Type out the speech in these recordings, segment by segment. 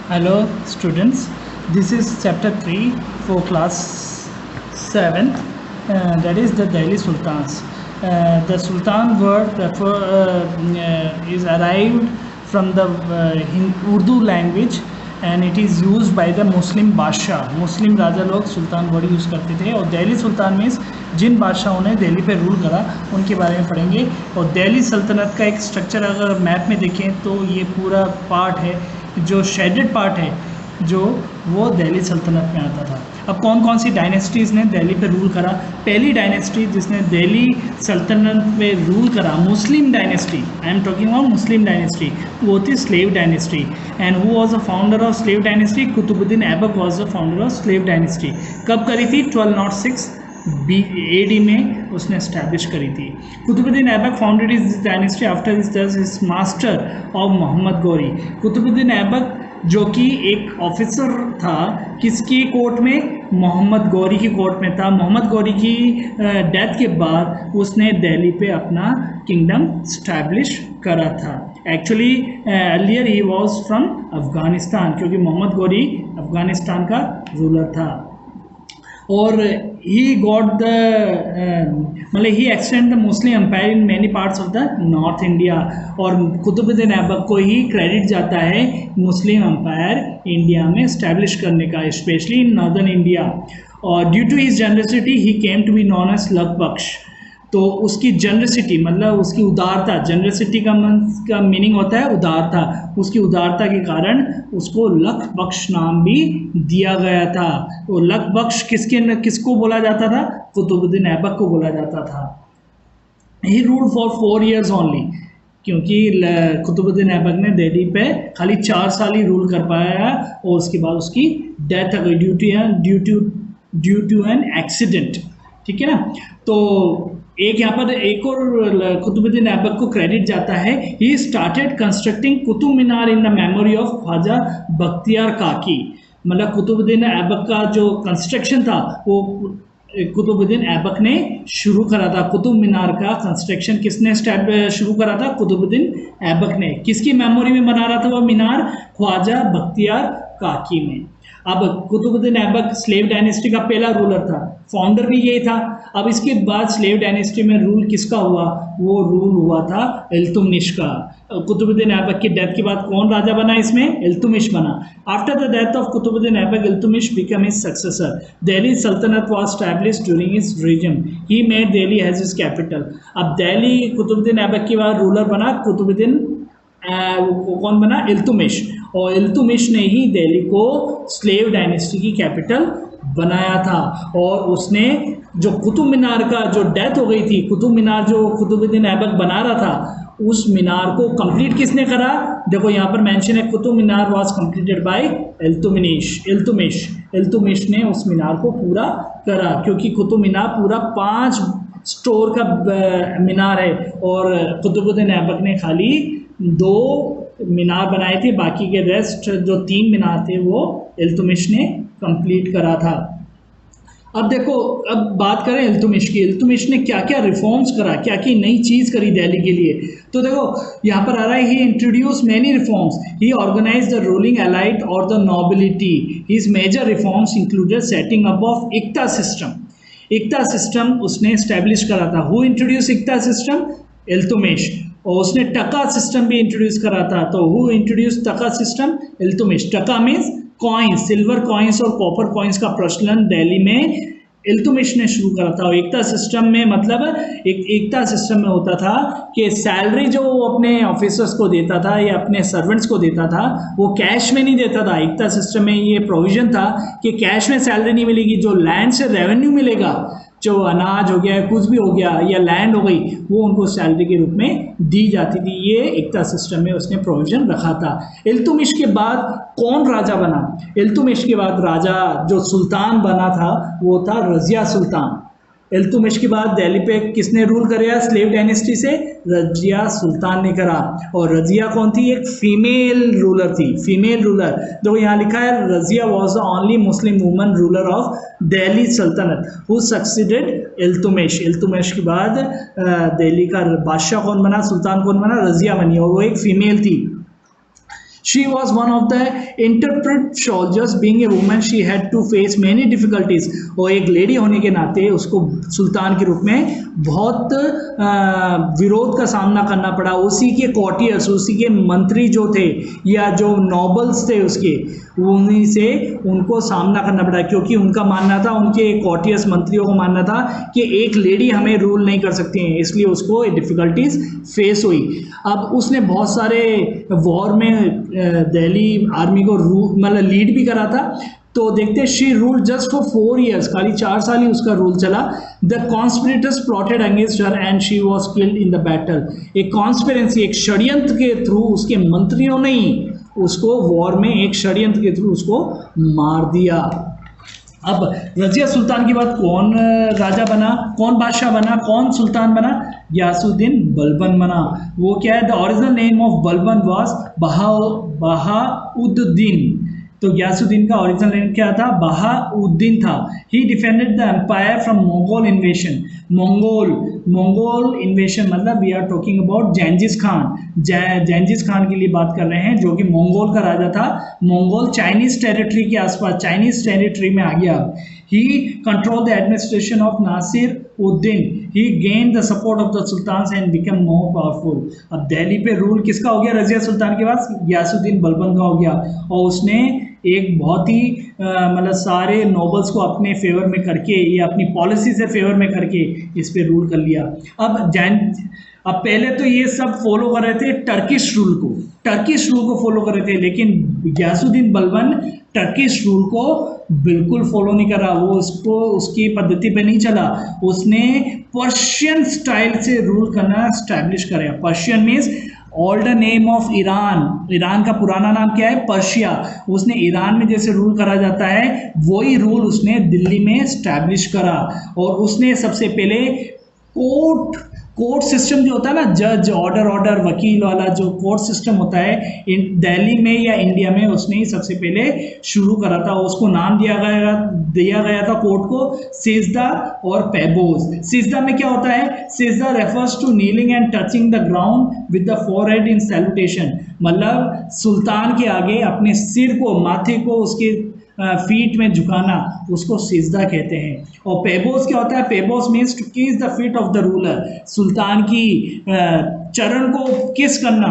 Hello students, this is chapter 3 for class 7, that is the Delhi Sultans. The Sultan word is arrived from the Urdu language and it is used by the Muslim Basha. Muslim राजा लोग सुल्तान word use करते थे और दिल्ली सुल्तान means जिन बादशाहों ने दिल्ली पे rule करा उनके बारे में पढ़ेंगे। और दिल्ली सल्तनत का एक स्ट्रक्चर अगर मैप में देखें तो ये पूरा पार्ट है जो शेडेड पार्ट है जो वो दिल्ली सल्तनत में आता था। अब कौन कौन सी डायनेस्टीज़ ने दिल्ली पे रूल करा? पहली डायनेस्टी जिसने दिल्ली सल्तनत पे रूल करा, Muslim dynasty, I am talking about Muslim dynasty, वो थी slave dynasty. And who was the founder of slave dynasty? Qutbuddin Aibak was the founder of slave dynasty. कब करी थी? 1206 AD में उसने इस्टेब्लिश करी थी। Qutubuddin Aibak founded this dynasty after his death his master of Mohammad Ghori. Qutubuddin Aibak जो कि एक ऑफिसर था किसकी कोर्ट में? मोहम्मद गौरी की कोर्ट में था। मोहम्मद गौरी की डेथ के बाद उसने दिल्ली पे अपना किंगडम स्टैब्लिश करा था। Actually earlier he was from Afghanistan, क्योंकि मोहम्मद गौरी अफ़गानिस्तान का रूलर था। और ही गॉट द मतलब he extend the Muslim empire in many parts of the north India. और कुतुबुद्दीन ऐबक को ही क्रेडिट जाता है मुस्लिम एम्पायर इंडिया में इस्टेब्लिश करने का, स्पेशली इन नॉर्दर्न इंडिया। और due to his generosity he came to be known as Lakh Bakhsh. तो उसकी जनरसिटी मतलब उसकी उदारता, जनरसिटी का मीनिंग होता है उदारता, उसकी उदारता के कारण उसको लख बख्श नाम भी दिया गया था। वो लख बख्श किसको बोला जाता था? कुतुबुद्दीन ऐबक को बोला जाता था। He ruled for 4 years only, क्योंकि कुतुबुद्दीन ऐबक ने दिल्ली पे खाली 4 साल ही रूल कर पाया और उसके बाद उसकी डेथ हो गई ड्यू टू एन एक्सीडेंट। ठीक है ना? तो एक यहाँ पर एक और कुतुबुद्दीन ऐबक को क्रेडिट जाता है। He started constructing Qutub Minar in the memory of Khwaja Bakhtiyar Kaki. मतलब कुतुबुद्दीन ऐबक का जो कंस्ट्रक्शन था वो कुतुबुद्दीन ऐबक ने शुरू करा था। कुतुब मीनार का कंस्ट्रक्शन किसने शुरू करा था? कुतुबुद्दीन ऐबक ने। किसकी मेमोरी में बना रहा था वो मीनार? ख्वाजा बख्तियार काकी में। अब कुतुबुद्दीन ऐबक स्लेव डायनेस्टी का पहला रूलर था, फाउंडर भी यही था। अब इसके बाद स्लेव डायनेस्टी में रूल किसका हुआ? वो रूल हुआ था इल्तुतमिश का। कुतुबुद्दीन ऐबक की डेथ के बाद कौन राजा बना इसमें? इल्तुतमिश बना। After the death of Qutbuddin Aibak Iltutmish become his successor. Delhi सल्तनत was established during his reign. He made Delhi as his capital. अब दिल्ली कुतुबुद्दीन ऐबक के बाद रूलर बना कुतुबुद्दीन कौन बना? इल्तुतमिश। और इल्तुतमिश ने ही दिल्ली को स्लेव डायनेस्टी की कैपिटल बनाया था। और उसने जो कुतुब मीनार का जो डेथ हो गई थी, कुतुब मीनार जो कुतुबुद्दीन ऐबक बना रहा था, उस मीनार को कंप्लीट किसने करा? देखो यहाँ पर मेंशन है Qutub Minar was completed by Iltutmish ने उस मीनार को पूरा करा, क्योंकि कुतुब मीनार पूरा 5 स्टोर का मीनार है और कुतुबुद्दीन ऐबक ने खाली 2 मीनार बनाए थे, बाकी के रेस्ट जो 3 मीनार थे वो इल्तुतमिश ने कंप्लीट करा था। अब देखो, अब बात करें इल्तुतमिश की। इल्तुतमिश ने क्या क्या रिफॉर्म्स करा, क्या क्या नई चीज़ करी दिल्ली के लिए। तो देखो यहाँ पर आ रहा है, he introduce many reforms. He organize the ruling elite और the nobility. His major reforms included setting up of iqta system. Iqta system उसने इस्टेब्लिश करा था। Who introduce iqta system? Iltutmish. और उसने टका सिस्टम भी इंट्रोड्यूस करा था। तो who introduce taka system? Iltutmish. Taka means coins, silver coins और कॉपर कॉइन्स का प्रचलन दिल्ली में इल्तुतमिश ने शुरू करा था। और एकता सिस्टम में मतलब एकता सिस्टम में होता था कि सैलरी जो वो अपने ऑफिसर्स को देता था या अपने सर्वेंट्स को देता था वो कैश में नहीं देता था। एकता सिस्टम में ये प्रोविज़न था कि कैश में सैलरी नहीं मिलेगी, जो लैंड से रेवेन्यू मिलेगा, जो अनाज हो गया, कुछ भी हो गया या लैंड हो गई, वो उनको सैलरी के रूप में दी जाती थी। ये एकता सिस्टम में उसने प्रोविज़न रखा था। इल्तुतमिश के बाद कौन राजा बना? इल्तुतमिश के बाद राजा जो सुल्तान बना था वो था रज़िया सुल्तान। इल्तुतमिश के बाद दिल्ली पे किसने रूल कराया स्लेव डायनेस्टी से? रज़िया सुल्तान ने करा। और रज़िया कौन थी? एक फीमेल रूलर थी, फीमेल रूलर। जो यहाँ लिखा है, Razia was the only Muslim woman ruler of Delhi सल्तनत हु सक्सीडेड इल्तुतमिश। इल्तुतमिश के बाद दिल्ली का बादशाह कौन बना, सुल्तान कौन बना? रज़िया बनी, और वो एक फीमेल थी। She was one of the intrepid soldiers. Being a woman, she had to face many difficulties. और एक लेडी होने के नाते उसको सुल्तान के रूप में बहुत विरोध का सामना करना पड़ा। उसी के कॉर्टियर्स, उसी के मंत्री जो थे या जो नॉबल्स थे उसके, उन्हीं से उनको सामना करना पड़ा, क्योंकि उनका मानना था, उनके कॉर्टियर्स मंत्रियों को मानना था कि एक लेडी हमें रूल नहीं कर सकती हैं, इसलिए उसको डिफ़िकल्टीज फेस हुई। अब उसने बहुत सारे वॉर में दिल्ली आर्मी को मतलब लीड भी करा था। तो देखते हैं, she rule just for 4 years, खाली 4 साल ही उसका रूल चला। The conspirators plotted against her and she was killed in the battle. एक कॉन्स्पिरेंसी, एक षड्यंत्र के थ्रू, उसके मंत्रियों ने ही उसको वॉर में एक षड्यंत्र के थ्रू उसको मार दिया। अब रजिया सुल्तान के बाद कौन राजा बना, कौन बादशाह बना, कौन सुल्तान बना? गियासुद्दीन बलबन बना। वो क्या है? The original name of Balban was Bahauddin. तो गियासुद्दीन का ओरिजिनल नेम क्या था? बहाउद्दीन था। He defended the empire from Mongol invasion. Mongol invasion मतलब we are talking about Genghis Khan. Genghis Khan के लिए बात कर रहे हैं, जो कि मंगोल का राजा था। मंगोल चाइनीज टेरिटरी के आसपास, चाइनीज टेरिटरी में आ गया। He control the administration of Nasiruddin. He gain the support of the sultan and become more powerful. अब दिल्ली पे रूल किसका हो गया रजिया सुल्तान के बाद? गियासुद्दीन बलबन का हो गया। और उसने एक बहुत ही मतलब सारे नोबल्स को अपने फेवर में करके या अपनी पॉलिसी से फेवर में करके इस पे रूल कर लिया। अब पहले तो ये सब फॉलो कर रहे थे टर्किश रूल को फॉलो कर रहे थे, लेकिन गियासुद्दीन बलबन टर्किश रूल को बिल्कुल फॉलो नहीं करा। वो उसकी पद्धति पे नहीं चला। उसने पर्शियन स्टाइल से रूल करना स्टैब्लिश कराया। Persian means older name of Iran. Iran का पुराना नाम क्या है? पर्शिया। उसने ईरान में जैसे रूल करा जाता है वही रूल उसने दिल्ली में स्टैब्लिश करा। और उसने सबसे पहले कोर्ट सिस्टम जो होता है ना, जज ऑर्डर वकील वाला जो कोर्ट सिस्टम होता है दिल्ली में या इंडिया में, उसने ही सबसे पहले शुरू करा था। उसको नाम दिया गया था कोर्ट को सिजदा और पैबोज। सिजदा में क्या होता है? सिजदा refers to kneeling and touching the ground with the forehead in salutation. मतलब सुल्तान के आगे अपने सिर को, माथे को उसके फीट में झुकाना, उसको सिजदा कहते हैं। और पेबोस क्या होता है? पेबोस means to kiss the feet of the ruler. सुल्तान की चरण को किस करना,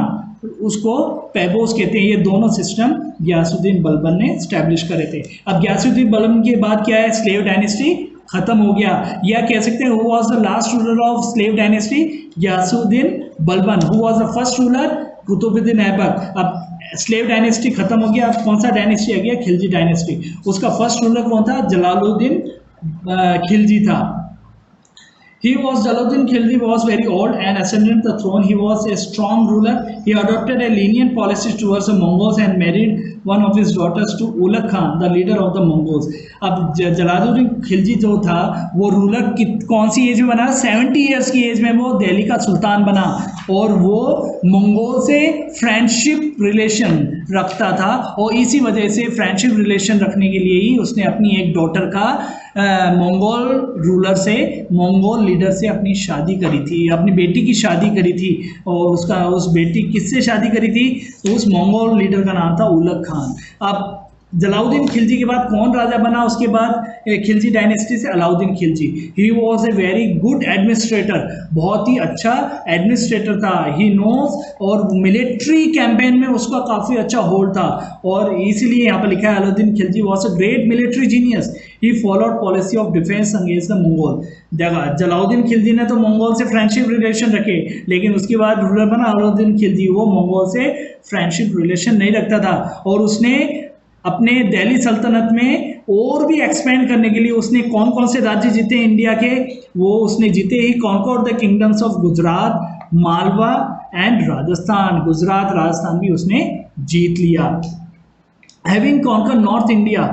उसको पेबोस कहते हैं। ये दोनों सिस्टम गियासुद्दीन बलबन ने स्टैब्लिश करे थे। अब गियासुद्दीन बलबन के बाद क्या है? स्लेव डायनेस्टी खत्म हो गया। या कह सकते हैं who was the last ruler of slave dynasty? Ghiyasuddin Balban. Who was the first ruler? Qutubuddin Aibak. अब स्लेव डायनेस्टी खत्म हो गया। अब कौन सा डायनेस्टी आ गया? खिलजी डायनेस्टी। उसका फर्स्ट रूलर कौन था? जलालुद्दीन खिलजी था। Jalaluddin Khilji was very old and ascended the throne. He was a strong ruler. He adopted a lenient policy towards the Mongols and married one of his daughters to Ulugh Khan, the leader of the Mongols. अब जलालुद्दीन खिलजी जो था वो ruler कौन सी as में बना? 70 years की as में वो दिल्ली का सुल्तान बना। और वो मंगोल से फ्रेंडशिप रिलेशन रखता था, और इसी वजह से फ्रेंडशिप रिलेशन रखने के लिए ही उसने अपनी एक डॉटर का मंगोल रूलर से, मंगोल लीडर से अपनी शादी करी थी, अपनी बेटी की शादी करी थी। और उस बेटी किससे शादी करी थी? उस मंगोल लीडर का नाम था उलग खान। अब जलालुद्दीन खिलजी के बाद कौन राजा बना? उसके बाद खिलजी डायनेस्टी से Alauddin Khilji. He was a very good administrator, बहुत ही अच्छा एडमिनिस्ट्रेटर था। ही नोज, और मिलिट्री कैंपेन में उसका काफ़ी अच्छा होल्ड था, और इसीलिए यहाँ पर लिखा है Alauddin Khilji was a great military genius. He followed policy of defence against the Mongol. देखा, जलालुद्दीन खिलजी ने तो मंगोल से फ्रेंडशिप रिलेशन रखे, लेकिन उसके बाद रूलर बना अलाउद्दीन खिलजी। वो मंगोल से फ्रेंडशिप रिलेशन नहीं रखता था, और उसने अपने दिल्ली सल्तनत में और भी एक्सपेंड करने के लिए उसने कौन कौन से राज्य जीते इंडिया के? वो उसने जीते he conquered the kingdoms of Gujarat, Malwa and Rajasthan. Gujarat, Rajasthan भी उसने जीत लिया। हैविंग कॉन्कर नॉर्थ इंडिया,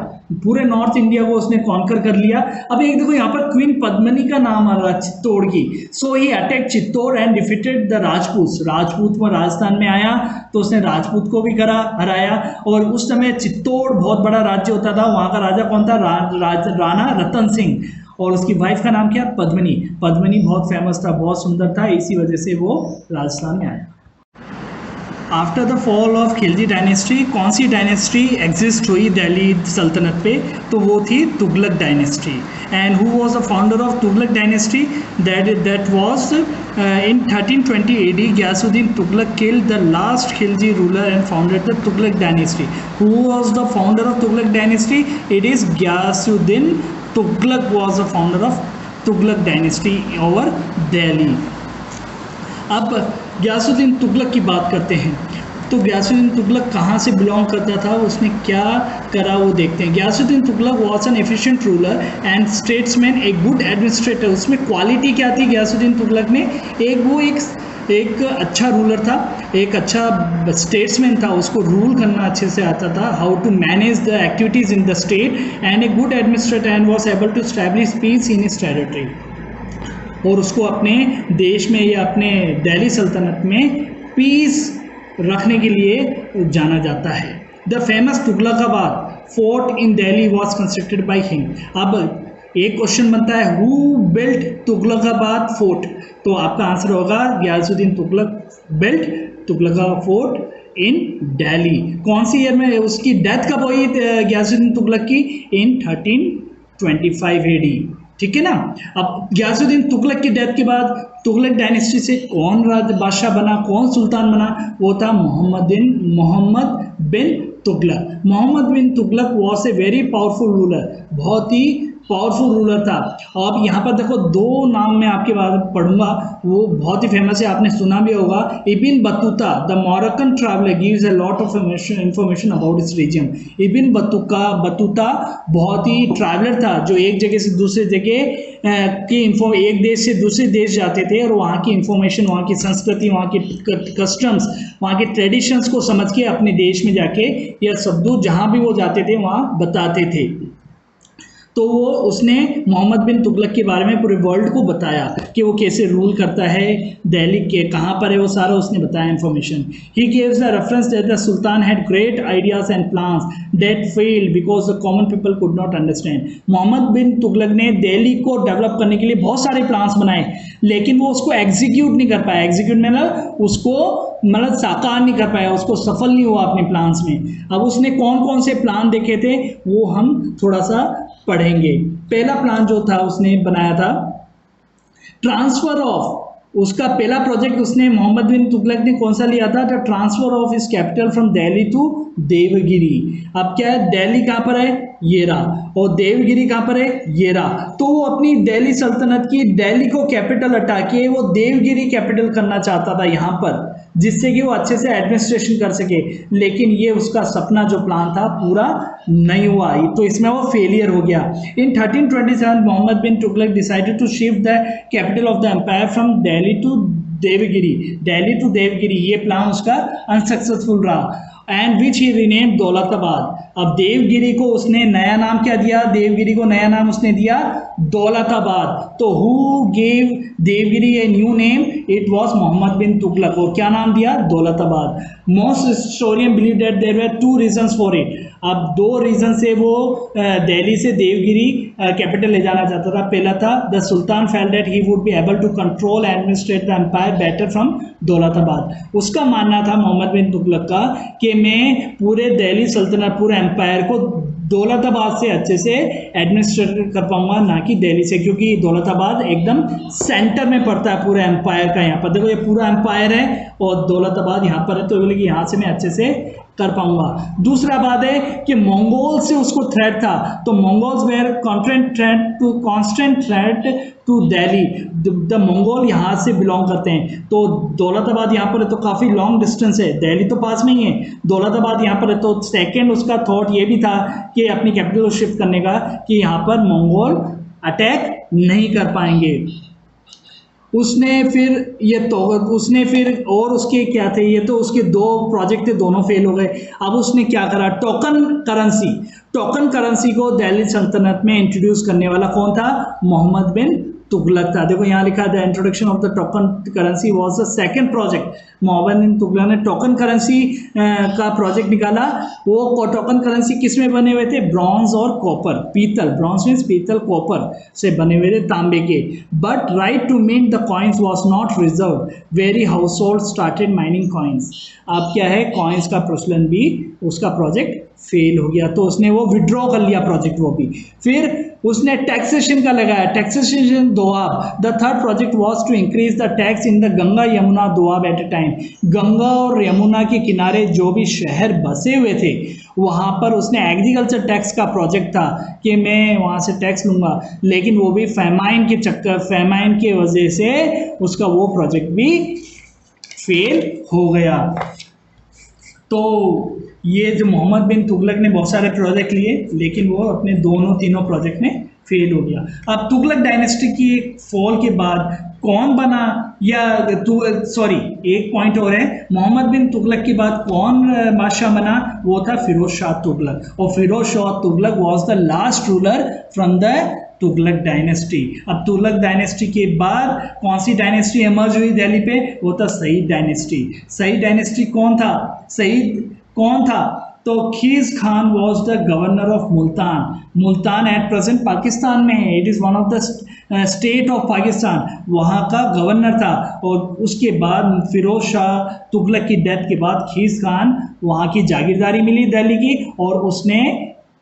पूरे नॉर्थ इंडिया को उसने कॉन्कर कर लिया। अब एक देखो यहाँ पर क्वीन पद्मिनी का नाम आ रहा, चित्तौड़ की। So he attack Chittor and defeated the Rajput. Rajput वो राजस्थान में आया तो उसने राजपूत को भी हराया। और उस समय चित्तौड़ बहुत बड़ा राज्य होता था। वहाँ का राजा कौन था? राणा रतन सिंह। और उसकी वाइफ का नाम क्या? पद्मिनी। पद्मिनी बहुत फेमस था, बहुत सुंदर था, इसी वजह से वो राजस्थान में आया। After the fall of Khilji dynasty कौन सी डायनेस्टी एग्जिस्ट हुई दिल्ली सल्तनत पे, तो वो थी Tughlaq dynasty. And who was the founder of Tughlaq dynasty, that was in 1320 AD, Ghiyasuddin Tughlaq killed the last Khilji ruler and founded the Tughlaq dynasty. Who was the founder of Tughlaq dynasty? It is Ghiyasuddin Tughlaq was the founder of Tughlaq dynasty over Delhi. अब गियासुद्दीन तुगलक की बात करते हैं। तो गियासुद्दीन तुगलक कहाँ से belong करता था, उसने क्या करा वो देखते हैं। Ghiyasuddin Tughlaq was an efficient ruler and statesman, a good administrator. उसमें क्वालिटी क्या थी गियासुद्दीन तुगलक में, एक अच्छा रूलर था, एक अच्छा स्टेट्समैन था, उसको रूल करना अच्छे से आता था, how to manage the activities in the state, and a good administrator and was able to establish peace in his territory. और उसको अपने देश में या अपने दिल्ली सल्तनत में पीस रखने के लिए जाना जाता है। The famous Tughlaqabad fort in Delhi was constructed by him. अब एक क्वेश्चन बनता है, हु बिल्ट तुगलकाबाद फोर्ट, तो आपका आंसर होगा Ghiyasuddin Tughlaq built Tughlakabad fort in Delhi. कौन सी ईयर में, उसकी डेथ कब हुई गियासुद्दीन तुगलक की, इन 1325 AD, ठीक है ना। अब गियासुद्दीन तुगलक की डेथ के बाद तुगलक डायनेस्टी से कौन बादशाह बना, कौन सुल्तान बना, वो था Mohammad bin Tughlaq. Mohammad bin Tughlaq was a very powerful ruler, बहुत ही पावरफुल रूलर था। अब यहाँ पर देखो दो नाम मैं आपके बारे में पढ़ूंगा, वो बहुत ही फेमस है, आपने सुना भी होगा। Ibn Battuta the Moroccan traveller gives a lot of information about this region. Ibn Battuta बहुत ही ट्रैवलर था, जो एक जगह से दूसरे जगह एक देश से दूसरे देश जाते थे और वहाँ की इंफॉर्मेशन, वहाँ की संस्कृति, वहाँ के कस्टम्स, वहाँ के ट्रेडिशंस को समझ के अपने देश में जाके या सब जहाँ भी वो जाते थे वहाँ बताते थे। तो वो उसने मोहम्मद बिन तुगलक के बारे में पूरे वर्ल्ड को बताया कि वो कैसे रूल करता है, दिल्ली के कहाँ पर है, वो सारा उसने बताया information. He gives the reference that the sultan had great ideas and plans that failed because the common people could not understand. Mohammad bin Tughlaq ने दिल्ली को डेवलप करने के लिए बहुत सारे प्लान्स बनाए, लेकिन वो उसको एग्जीक्यूट नहीं कर पाया। एग्जीक्यूट मतलब उसको साकार नहीं कर पाया, उसको सफल नहीं हुआ अपने प्लान्स में। अब उसने कौन कौन से प्लान देखे थे वो हम थोड़ा सा पढ़ेंगे। पहला प्लान जो था उसने बनाया था ट्रांसफर ऑफ, उसका पहला प्रोजेक्ट उसने मोहम्मद बिन तुगलक ने कौन सा लिया था, the transfer of his capital from Delhi to Devagiri. अब क्या है, दिल्ली कहाँ पर है, ये रहा, और देवगिरी कहाँ पर है, ये रहा। तो वो अपनी दिल्ली सल्तनत की दिल्ली को कैपिटल हटा के वो देवगिरी कैपिटल करना चाहता था यहाँ पर, जिससे कि वो अच्छे से एडमिनिस्ट्रेशन कर सके। लेकिन ये उसका सपना जो प्लान था पूरा नहीं हुआ, तो इसमें वो फेलियर हो गया। In 1327 Mohammad bin Tughlaq decided to shift the capital of the empire from Delhi to Devagiri. Delhi to Devagiri ये प्लान उसका अनसक्सेसफुल रहा, and which he renamed Daulatabad. अब देवगिरी को उसने नया नाम क्या दिया, देवगिरी को नया नाम उसने दिया दौलताबाद। तो who gave Devagiri a new name, it was Mohammad bin Tughlaq. और क्या नाम दिया, Daulatabad. Most historian believe that there were two reasons for it. अब दो रीजन से वो दिल्ली से देवगिरी कैपिटल ले जाना चाहता था। पहला था the sultan felt that he would be able to control administrate the empire better from Daulatabad. उसका मानना था मोहम्मद बिन तुगलक का कि मैं पूरे दिल्ली सल्तनत, पूरे एम्पायर को दौलताबाद से अच्छे से एडमिनिस्ट्रेट कर पाऊंगा, ना कि दिल्ली से, क्योंकि दौलताबाद एकदम सेंटर में पड़ता है पूरे एम्पायर का। यहाँ पर देखो ये पूरा एम्पायर है और दौलताबाद यहाँ पर है, तो बोले कि यहाँ से मैं अच्छे से कर पाऊंगा। दूसरा बात है कि मंगोल से उसको थ्रेट था, तो Mongols were constant threat to Delhi. The Mongol यहाँ से बिलोंग करते हैं, तो दौलताबाद यहाँ पर है तो काफ़ी लॉन्ग डिस्टेंस है, दिल्ली तो पास में ही है, दौलताबाद यहाँ पर है। तो सेकेंड उसका थॉट ये भी था कि अपनी कैपिटल शिफ्ट करने का, कि यहाँ पर मंगोल अटैक नहीं कर पाएंगे। उसने फिर और उसके क्या थे, ये तो उसके दो प्रोजेक्ट थे, दोनों फेल हो गए। अब उसने क्या करा, टोकन करेंसी को दिल्ली सल्तनत में इंट्रोड्यूस करने वाला कौन था, मोहम्मद बिन तुगलक था। देखो यहाँ लिखा the introduction of the token currency was the second project. Muhammad bin Tughlaq ने टोकन करेंसी का प्रोजेक्ट निकाला। वो टोकन करेंसी किस में बने हुए थे? ब्रॉन्ज और कॉपर, पीतल, ब्रॉन्ज मीन्स पीतल, कॉपर से बने हुए थे, तांबे के। But right to mint the coins was not reserve, very household started mining coins. अब क्या है, कॉइन्स का प्रचलन भी, उसका प्रोजेक्ट फेल हो गया, तो उसने वो विड्रॉ कर लिया प्रोजेक्ट वो भी। फिर उसने टैक्सेशन का लगाया, taxation Doab. The third project was to increase the tax in the Ganga Yamuna Doab at a time. Ganga और यमुना के किनारे जो भी शहर बसे हुए थे वहाँ पर उसने एग्रीकल्चर टैक्स का प्रोजेक्ट था कि मैं वहाँ से टैक्स लूँगा, लेकिन वो भी फैमाइन के चक्कर, फैमाइन के वजह से उसका वो प्रोजेक्ट भी फेल हो गया। तो ये जो मोहम्मद बिन तुगलक ने बहुत सारे प्रोजेक्ट लिए, लेकिन वो अपने तीनों प्रोजेक्ट में फेल हो गया। अब तुगलक डायनेस्टी की फॉल के बाद कौन बना, या सॉरी एक पॉइंट और है, मोहम्मद बिन तुगलक के बाद कौन बादशाह बना? वो था फिरोज शाह तुगलक। और Firoz Shah Tughlaq was the last ruler from the Tughlaq dynasty. अब तुगलक डायनेस्टी के बाद कौन सी डायनेस्टी इमर्ज हुई दिल्ली पे? वो था सईद डायनेस्टी। सईद डायनेस्टी कौन था? सईद कौन था? तो Khizr Khan was the governor of Multan. Multan at present Pakistan में है, it is one of the state of Pakistan, वहाँ का गवर्नर था। और उसके बाद फिरोज शाह तुगलक की डेथ के बाद खीज खान वहाँ की जागीरदारी मिली दिल्ली की, और उसने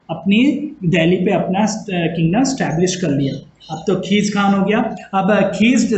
अपनी दिल्ली पे अपना किंगडम स्टैब्लिश कर लिया। अब तो खीज खान हो गया। अब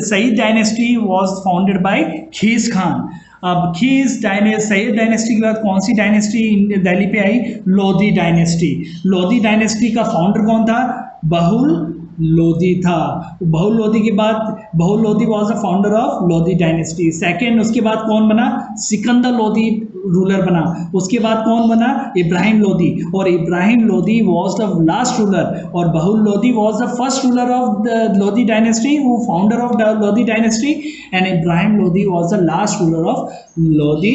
Sayyid dynasty was founded by Khizr Khan. अब सईद डायनेस्टी के बाद कौन सी डायनेस्टी दिल्ली पे आई? लोधी डायनेस्टी। लोधी डायनेस्टी का फाउंडर कौन था? बहुल लोधी था। बहुल लोधी के बाद, बहुल Lodi was the founder of Lodi dynasty. Second उसके बाद कौन बना? सिकंदर लोधी रूलर बना। उसके बाद कौन बना? इब्राहिम लोधी। और Ibrahim Lodi was the last ruler, और Bahlul Lodi was the first ruler of the Lodi dynasty, वो founder of the Lodi dynasty, and Ibrahim Lodi was the last ruler of Lodi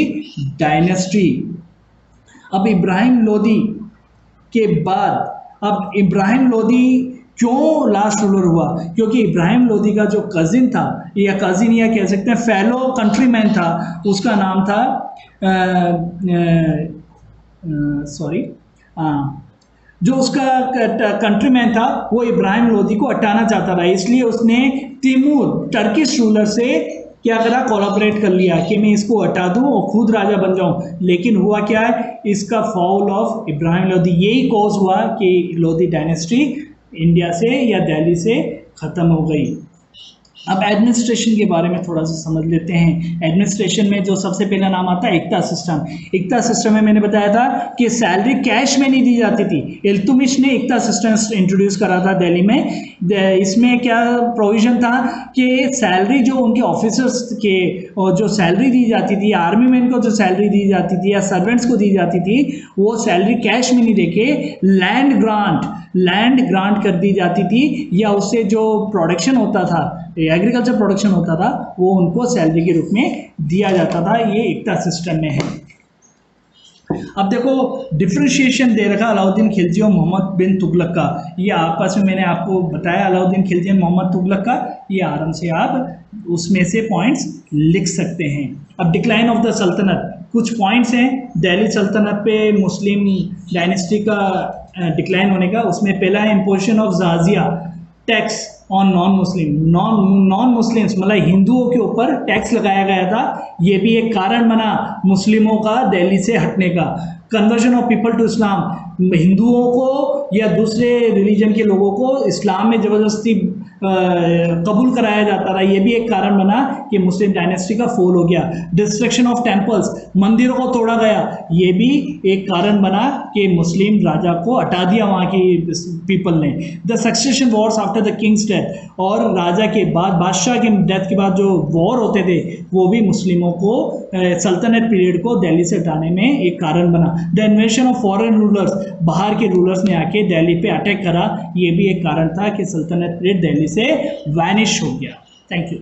dynasty. अब इब्राहिम लोधी के बाद, अब इब्राहिम लोधी क्यों लास्ट रूलर हुआ? क्योंकि इब्राहिम लोधी का जो कजिन था, या कजिन या कह सकते हैं फेलो कंट्रीमैन था, उसका नाम था जो उसका कंट्रीमैन था वो इब्राहिम लोधी को हटाना चाहता था, इसलिए उसने तिमूर टर्किश रूलर से क्या करा? कोलैबोरेट कर लिया कि मैं इसको हटा दूं और खुद राजा बन जाऊं। लेकिन हुआ क्या है? इसका फॉल ऑफ इब्राहिम लोधी, यही कॉज हुआ कि लोधी डायनेस्टी इंडिया से या दिल्ली से ख़त्म हो गई। अब एडमिनिस्ट्रेशन के बारे में थोड़ा सा समझ लेते हैं। एडमिनिस्ट्रेशन में जो सबसे पहला नाम आता है इक्ता सिस्टम। इक्ता सिस्टम में मैंने बताया था कि सैलरी कैश में नहीं दी जाती थी। इल्तुतमिश ने इक्ता सिस्टम इंट्रोड्यूस करा था दिल्ली में। इसमें क्या प्रोविज़न था कि सैलरी जो उनके ऑफिसर्स के, और जो सैलरी दी जाती थी, आर्मी मैन को जो सैलरी दी जाती थी या सर्वेंट्स को दी जाती थी, वो सैलरी कैश में नहीं देके लैंड ग्रांट कर दी जाती थी, या उससे जो प्रोडक्शन होता था, एग्रीकल्चर प्रोडक्शन होता था, वो उनको सैलरी के रूप में दिया जाता था। ये इक्ता सिस्टम में है। अब देखो डिफ्रेंशिएशन दे रखा अलाउद्दीन खिलजी और मोहम्मद बिन तुगलक का। ये आपस में मैंने आपको बताया अलाउद्दीन खिलजी और मोहम्मद तुगलक का, ये आराम से आप उसमें से पॉइंट्स लिख सकते हैं। अब डिक्लाइन ऑफ द सल्तनत, कुछ पॉइंट्स हैं दिल्ली सल्तनत पे मुस्लिम डायनेस्टी का डिक्लाइन होने का। उसमें पहला है imposition of jizya tax on non Muslims, मतलब हिंदुओं के ऊपर टैक्स लगाया गया था। ये भी एक कारण बना मुस्लिमों का दिल्ली से हटने का। Conversion of people to Islam, हिंदुओं को या दूसरे रिलीजन के लोगों को इस्लाम में ज़बरदस्ती कबूल कराया जाता था, ये भी एक कारण बना कि मुस्लिम डायनेस्टी का फॉल हो गया। डिस्ट्रक्शन ऑफ टेम्पल्स, मंदिरों को तोड़ा गया, ये भी एक कारण बना कि मुस्लिम राजा को हटा दिया वहाँ की पीपल ने। The succession Wars after the Kings death, और राजा के बाद, बादशाह के डेथ के बाद जो वॉर होते थे, वो भी मुस्लिमों को सल्तनत पीरियड को दिल्ली से हटाने में एक कारण बना। द इन्वेशन ऑफ फॉरेन रूलर्स, बाहर के रूलर्स ने आके दिल्ली पे अटैक करा, ये भी एक कारण था कि सल्तनत पीरियड दिल्ली से वैनिश हो गया। Thank you.